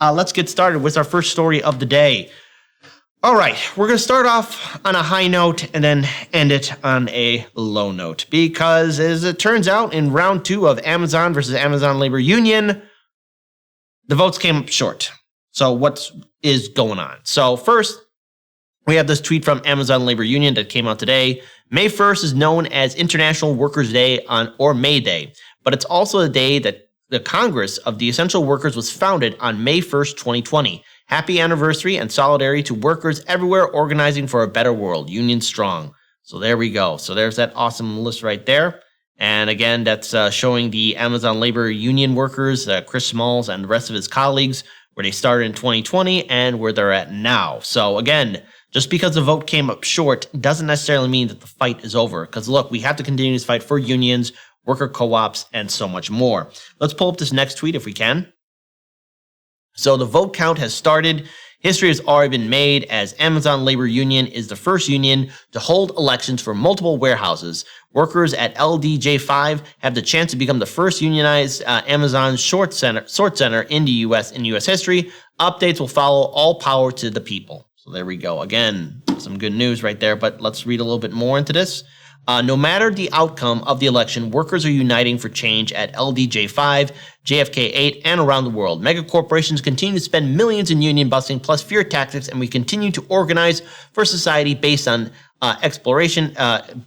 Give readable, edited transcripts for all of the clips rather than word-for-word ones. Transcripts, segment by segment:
let's get started with our first story of the day. All right, we're going to start off on a high note and then end it on a low note because, as it turns out, in round 2 of Amazon versus Amazon Labor Union, the votes came up short. So what is going on? So first, we have this tweet from Amazon Labor Union that came out today. May 1st is known as International Workers' Day or May Day, but it's also the day that the Congress of the Essential Workers was founded on May 1st, 2020. Happy anniversary and solidarity to workers everywhere organizing for a better world. Union strong. So there we go. So there's that awesome list right there. And again, that's showing the Amazon Labor Union workers, Chris Smalls and the rest of his colleagues, where they started in 2020 and where they're at now. So again, just because the vote came up short doesn't necessarily mean that the fight is over. Because look, we have to continue this fight for unions, worker co-ops, and so much more. Let's pull up this next tweet if we can. So the vote count has started. History has already been made as Amazon Labor Union is the first union to hold elections for multiple warehouses. Workers at LDJ5 have the chance to become the first unionized Amazon sort center in the U.S. in U.S. history. Updates will follow. All power to the people. So there we go. Again, some good news right there, but let's read a little bit more into this. No matter the outcome of the election, workers are uniting for change at LDJ5, JFK8, and around the world. Mega corporations continue to spend millions in union busting plus fear tactics, and we continue to organize for society based on exploration,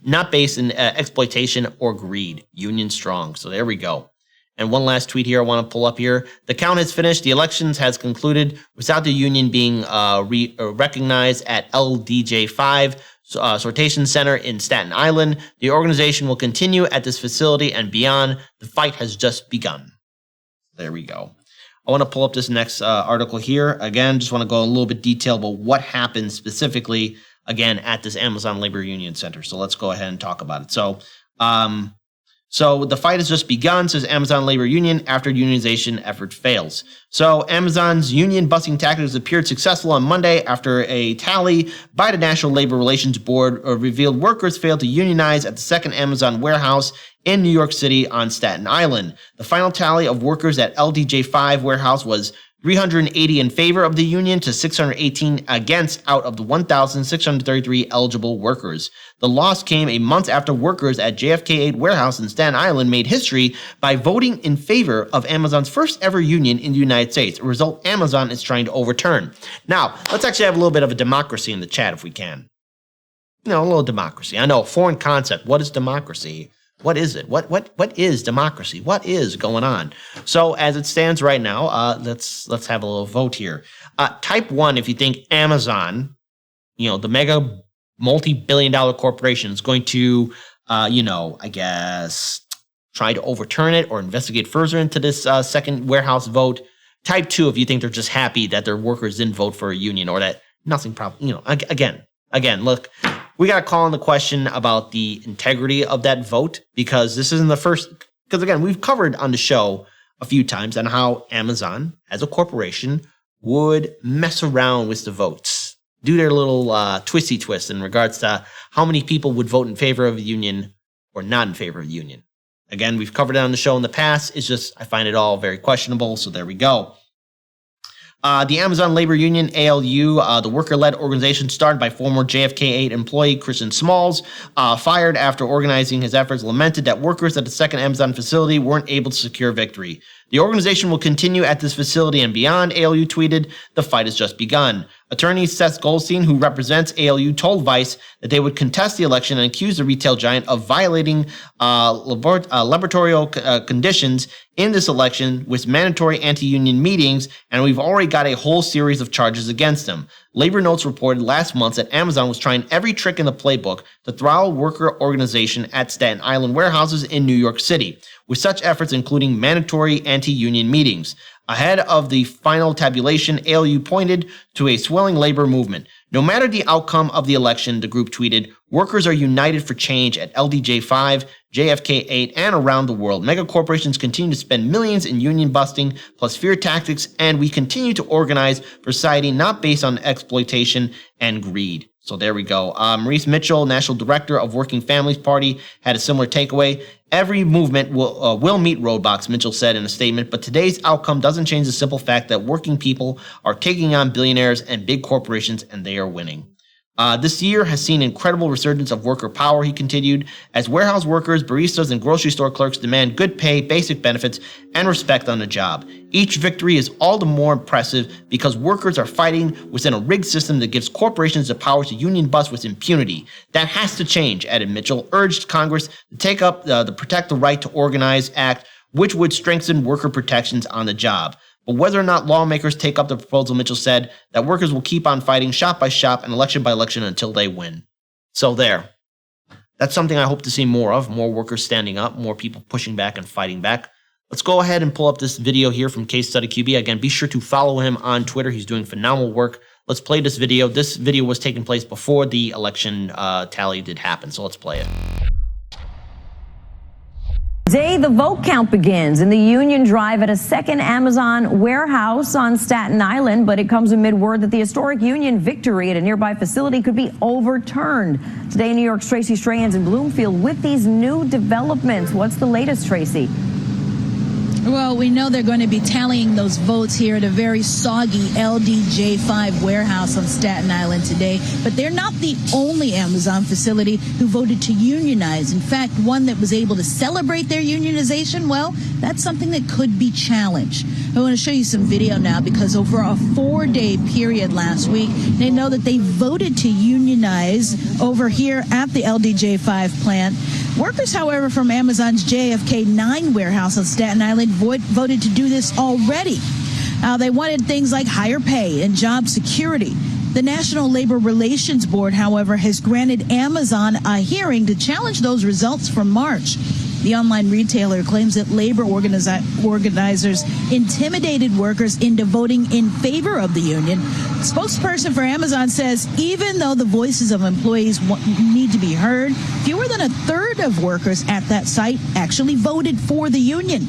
not based in exploitation or greed. Union strong. So there we go. And one last tweet here I want to pull up here. The count has finished. The elections has concluded without the union being recognized at LDJ5. Sortation Center in Staten Island. The organization will continue at this facility and beyond. The fight has just begun. There we go. I want to pull up this next article here. Again, just want to go a little bit detail about what happened specifically, again, at this Amazon Labor Union Center. So let's go ahead and talk about it. So the fight has just begun, says Amazon Labor Union, after unionization effort fails. So Amazon's union busting tactics appeared successful on Monday after a tally by the National Labor Relations Board revealed workers failed to unionize at the second Amazon warehouse in New York City on Staten Island. The final tally of workers at LDJ5 warehouse was 380 in favor of the union to 618 against out of the 1,633 eligible workers. The loss came a month after workers at JFK8 warehouse in Staten Island made history by voting in favor of Amazon's first ever union in the United States, a result Amazon is trying to overturn. Now, let's actually have a little bit of a democracy in the chat if we can. A little democracy. I know, foreign concept. What is democracy? What is it? What is democracy? What is going on? So as it stands right now, let's have a little vote here. Type 1 if you think Amazon, the mega multi-billion-dollar corporation is going to, I guess, try to overturn it or investigate further into this second warehouse vote. Type 2 if you think they're just happy that their workers didn't vote for a union or that nothing probably, again, look. We got to call on the question about the integrity of that vote because this isn't the first. Because again, we've covered on the show a few times on how Amazon, as a corporation, would mess around with the votes, do their little twisty twist in regards to how many people would vote in favor of a union or not in favor of a union. Again, we've covered it on the show in the past. It's just I find it all very questionable. So there we go. The Amazon Labor Union, ALU, the worker-led organization started by former JFK8 employee Christian Smalls, fired after organizing his efforts, lamented that workers at the second Amazon facility weren't able to secure victory. The organization will continue at this facility and beyond, ALU tweeted. The fight has just begun. Attorney Seth Goldstein, who represents ALU, told Vice that they would contest the election and accuse the retail giant of violating laboratorial conditions in this election with mandatory anti-union meetings, and we've already got a whole series of charges against them. Labor Notes reported last month that Amazon was trying every trick in the playbook to throttle worker organization at Staten Island warehouses in New York City, with such efforts including mandatory anti-union meetings. Ahead of the final tabulation, ALU pointed to a swelling labor movement. No matter the outcome of the election, the group tweeted, workers are united for change at LDJ5, JFK8, and around the world. Mega corporations continue to spend millions in union busting plus fear tactics, and we continue to organize for society not based on exploitation and greed. So there we go. Maurice Mitchell, National Director of Working Families Party, had a similar takeaway. Every movement will meet roadblocks, Mitchell said in a statement, but today's outcome doesn't change the simple fact that working people are taking on billionaires and big corporations, and they are winning. This year has seen incredible resurgence of worker power, he continued, as warehouse workers, baristas, and grocery store clerks demand good pay, basic benefits, and respect on the job. Each victory is all the more impressive because workers are fighting within a rigged system that gives corporations the power to union bust with impunity. That has to change, added Mitchell, urged Congress to take up the Protect the Right to Organize Act, which would strengthen worker protections on the job. But whether or not lawmakers take up the proposal, Mitchell said that workers will keep on fighting shop by shop and election by election until they win. So there. That's something I hope to see more of, more workers standing up, more people pushing back and fighting back. Let's go ahead and pull up this video here from Case Study QB. Again, be sure to follow him on Twitter. He's doing phenomenal work. Let's play this video. This video was taking place before the election tally did happen, so let's play it. Today, the vote count begins in the Union Drive at a second Amazon warehouse on Staten Island, but it comes amid word that the historic Union victory at a nearby facility could be overturned. Today, New York's Tracy Strayhan's in Bloomfield with these new developments. What's the latest, Tracy? Well, we know they're going to be tallying those votes here at a very soggy LDJ5 warehouse on Staten Island today. But they're not the only Amazon facility who voted to unionize. In fact, one that was able to celebrate their unionization, well, that's something that could be challenged. I want to show you some video now because over a 4-day period last week, they know that they voted to unionize over here at the LDJ5 plant. Workers, however, from Amazon's JFK 9 warehouse on Staten Island voted to do this already. They wanted things like higher pay and job security. The National Labor Relations Board, however, has granted Amazon a hearing to challenge those results from March. The online retailer claims that labor organizers intimidated workers into voting in favor of the union. Spokesperson for Amazon says even though the voices of employees need to be heard, fewer than a third of workers at that site actually voted for the union.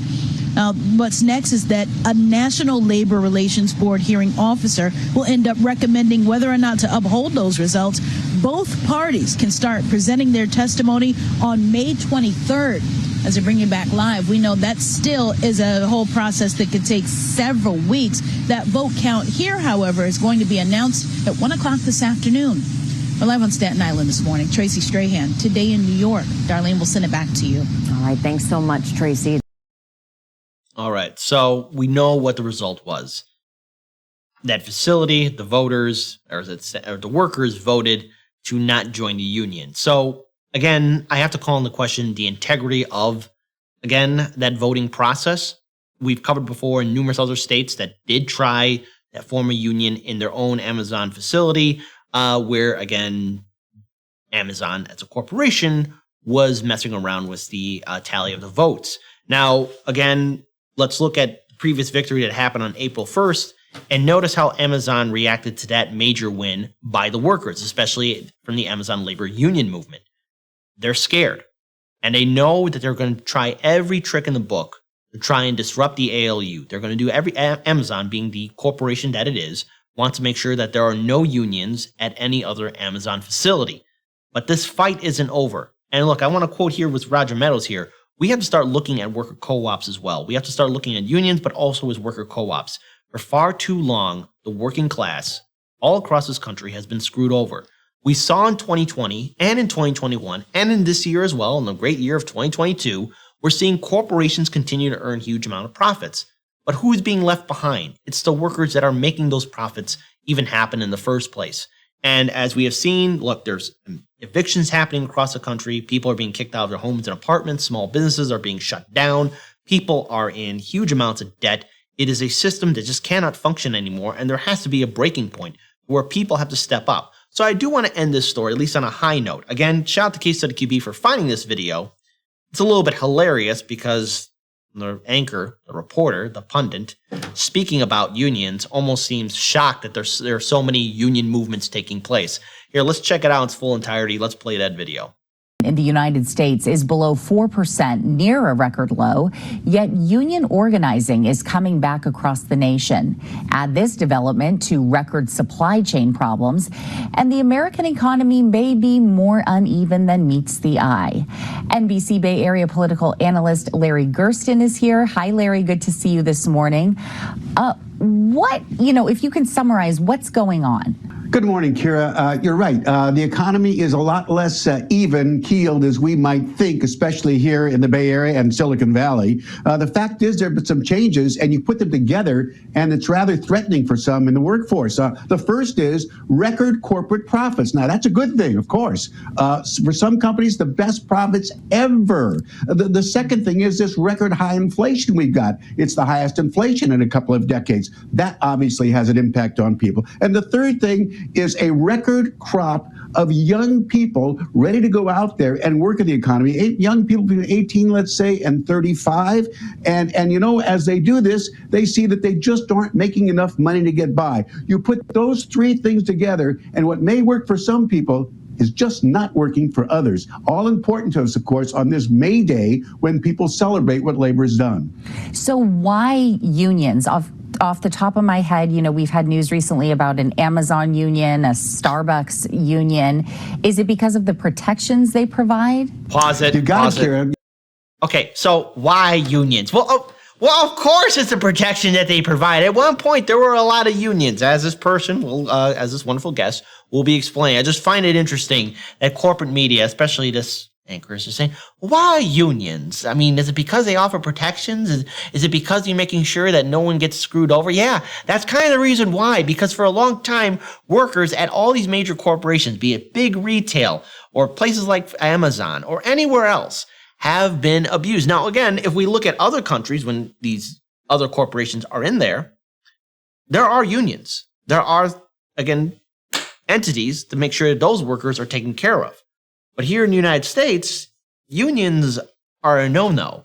What's next is that a National Labor Relations Board hearing officer will end up recommending whether or not to uphold those results. Both parties can start presenting their testimony on May 23rd. As they bring you back live, we know that still is a whole process that could take several weeks. That vote count here, however, is going to be announced at 1 o'clock this afternoon. We're live on Staten Island this morning. Tracy Strahan, Today in New York. Darlene, we'll send it back to you. All right. Thanks so much, Tracy. All right. So we know what the result was. That facility, the voters, or the workers voted to not join the union. So again, I have to call into question the integrity of, again, that voting process. We've covered before in numerous other states that did try that form a union in their own Amazon facility, where, again, Amazon as a corporation was messing around with the tally of the votes. Now, again, let's look at the previous victory that happened on April 1st and notice how Amazon reacted to that major win by the workers, especially from the Amazon labor union movement. They're scared, and they know that they're going to try every trick in the book to try and disrupt the ALU. They're going to do Amazon, being the corporation that it is, wants to make sure that there are no unions at any other Amazon facility. But this fight isn't over. And look, I want to quote here with Roger Meadows here. We have to start looking at worker co-ops as well. We have to start looking at unions, but also as worker co-ops. For far too long, the working class all across this country has been screwed over. We saw in 2020 and in 2021 and in this year as well, in the great year of 2022, we're seeing corporations continue to earn huge amount of profits. But who's being left behind? It's the workers that are making those profits even happen in the first place. And as we have seen, look, there's evictions happening across the country. People are being kicked out of their homes and apartments. Small businesses are being shut down. People are in huge amounts of debt. It is a system that just cannot function anymore, and there has to be a breaking point where people have to step up. So I do want to end this story, at least on a high note. Again, shout out to Case Study QB for finding this video. It's a little bit hilarious because the anchor, the reporter, the pundit, speaking about unions, almost seems shocked that there are so many union movements taking place. Here, let's check it out in its full entirety. Let's play that video. in the United States is below 4%, near a record low, yet union organizing is coming back across the nation. Add this development to record supply chain problems, and the American economy may be more uneven than meets the eye. NBC Bay Area political analyst Larry Gersten is here. Hi, Larry. Good to see you this morning. If you can summarize what's going on. Good morning, Kira. You're right. The economy is a lot less even-keeled as we might think, especially here in the Bay Area and Silicon Valley. The fact is there have been some changes, and you put them together, and it's rather threatening for some in the workforce. The first is record corporate profits. Now, that's a good thing, of course. For some companies, the best profits ever. The second thing is this record high inflation we've got. It's the highest inflation in a couple of decades. That obviously has an impact on people. And the third thing is a record crop of young people ready to go out there and work in the economy. Young people between 18, let's say, and 35. And as they do this, they see that they just aren't making enough money to get by. You put those three things together, and what may work for some people is just not working for others. All important to us, of course, on this May Day when people celebrate what labor has done. So why unions? Off the top of my head, we've had news recently about an Amazon union, a Starbucks union. Is it because of the protections they provide? Pause it. You got it, Kira. Okay, so why unions? Well, of course it's the protection that they provide. At one point, there were a lot of unions, as this person as this wonderful guest will be explaining. I just find it interesting that corporate media, especially this anchors, are saying, why unions? I mean, is it because they offer protections? Is it because you're making sure that no one gets screwed over? Yeah, that's kind of the reason why. Because for a long time, workers at all these major corporations, be it big retail or places like Amazon or anywhere else, have been abused. Now, again, if we look at other countries when these other corporations are in there are unions. There are, again, entities to make sure that those workers are taken care of. But here in the United States, unions are a no-no.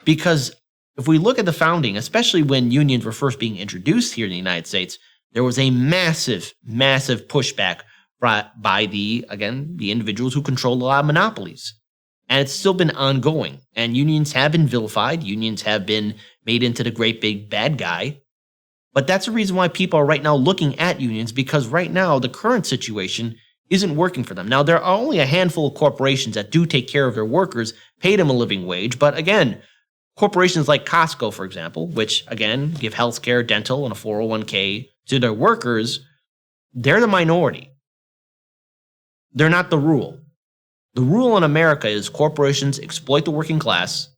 Because if we look at the founding, especially when unions were first being introduced here in the United States, there was a massive, massive pushback by the individuals who controlled a lot of monopolies. And it's still been ongoing. And unions have been vilified. Unions have been made into the great big bad guy. But that's the reason why people are right now looking at unions, because right now the current situation isn't working for them. Now, there are only a handful of corporations that do take care of their workers, pay them a living wage. But again, corporations like Costco, for example, which again give healthcare, dental, and a 401k to their workers, they're the minority. They're not the rule. The rule in America is corporations exploit the working class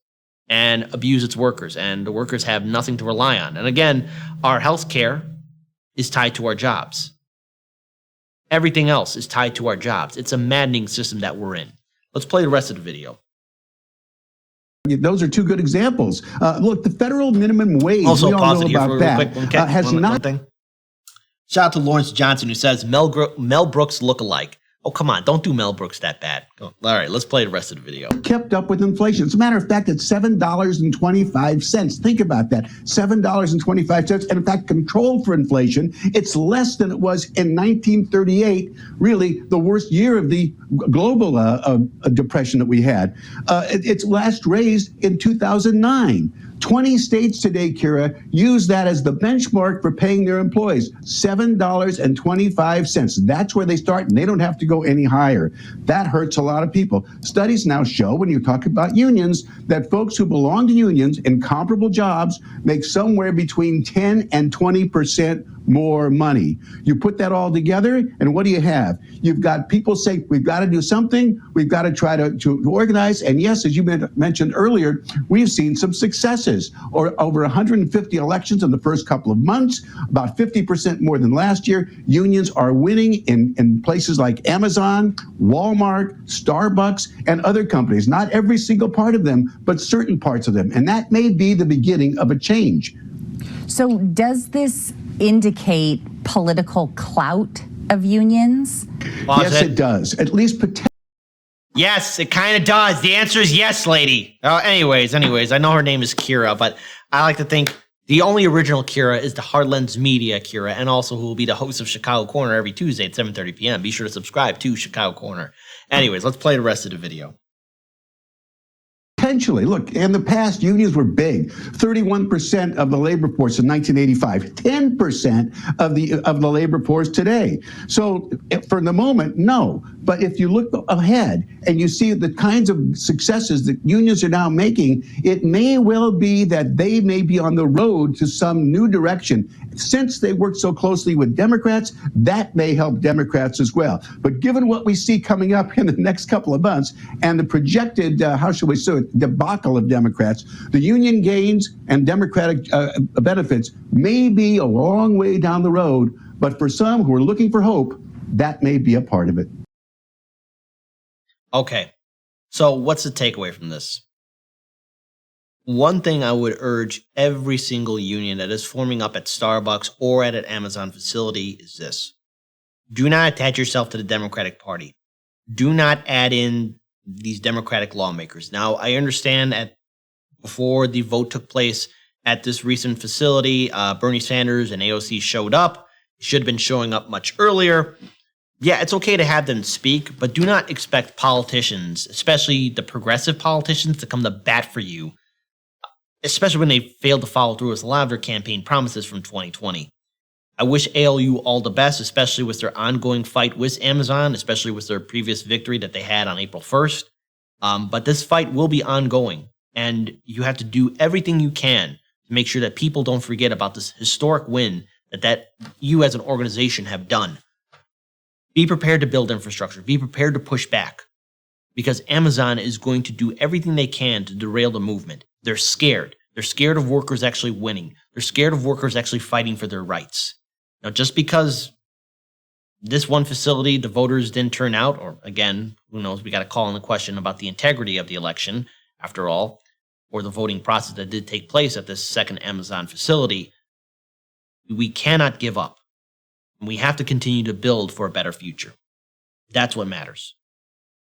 and abuse its workers, and the workers have nothing to rely on. And again, our healthcare is tied to our jobs. Everything else is tied to our jobs. It's a maddening system that we're in. Let's play the rest of the video. Those are two good examples. Look, the federal minimum wage, also, we all pause know it here about for that, real quick. has not... Shout out to Lawrence Johnson, who says Mel Brooks look alike. Oh, come on. Don't do Mel Brooks that bad. Oh, all right, let's play the rest of the video. Kept up with inflation. As a matter of fact, it's $7.25. Think about that. $7.25. And in fact, controlled for inflation. It's less than it was in 1938, really the worst year of the global depression that we had. It's last raised in 2009. 20 states today, Kira, use that as the benchmark for paying their employees, $7.25. That's where they start, and they don't have to go any higher. That hurts a lot of people. Studies now show, when you talk about unions, that folks who belong to unions in comparable jobs make somewhere between 10 and 20% more money. You put that all together, and what do you have? You've got people say, we've got to do something, we've got to try to organize, and yes, as you mentioned earlier, we've seen some successes. Or over 150 elections in the first couple of months, about 50% more than last year. Unions are winning in places like Amazon, Walmart, Starbucks, and other companies. Not every single part of them, but certain parts of them. And that may be the beginning of a change. So does this indicate political clout of unions? Yes, it does. At least potentially. Yes, it kind of does. The answer is yes, lady. Anyways, I know her name is Kira, but I like to think The only original Kira is the Hardlens Media Kira, and also who will be the host of Chicago Corner every Tuesday at 7:30 p.m. Be sure to subscribe to Chicago Corner. Anyways, let's play the rest of the video. Potentially, look, in the past, unions were big. 31% of the labor force in 1985, 10% of the labor force today. So for the moment, no. But if you look ahead and you see the kinds of successes that unions are now making, it may well be that they may be on the road to some new direction. Since they work so closely with Democrats, that may help Democrats as well. But given what we see coming up in the next couple of months and the projected, how shall we say it, debacle of Democrats, the union gains and Democratic benefits may be a long way down the road. But for some who are looking for hope, that may be a part of it. Okay, so what's the takeaway from this? One thing I would urge every single union that is forming up at Starbucks or at an Amazon facility is this. Do not attach yourself to the Democratic Party. Do not add in these Democratic lawmakers. Now, I understand that before the vote took place at this recent facility, Bernie Sanders and AOC showed up. Should have been showing up much earlier. Yeah, it's okay to have them speak, but do not expect politicians, especially the progressive politicians, to come to bat for you, especially when they failed to follow through with a lot of their campaign promises from 2020. I wish ALU all the best, especially with their ongoing fight with Amazon, especially with their previous victory that they had on April 1st. But this fight will be ongoing, and you have to do everything you can to make sure that people don't forget about this historic win that you as an organization have done. Be prepared to build infrastructure. Be prepared to push back, because Amazon is going to do everything they can to derail the movement. They're scared. They're scared of workers actually winning. They're scared of workers actually fighting for their rights. Now, just because this one facility, the voters didn't turn out, or again, who knows, we got to call in the question about the integrity of the election, after all, or the voting process that did take place at this second Amazon facility, we cannot give up. We have to continue to build for a better future. That's what matters.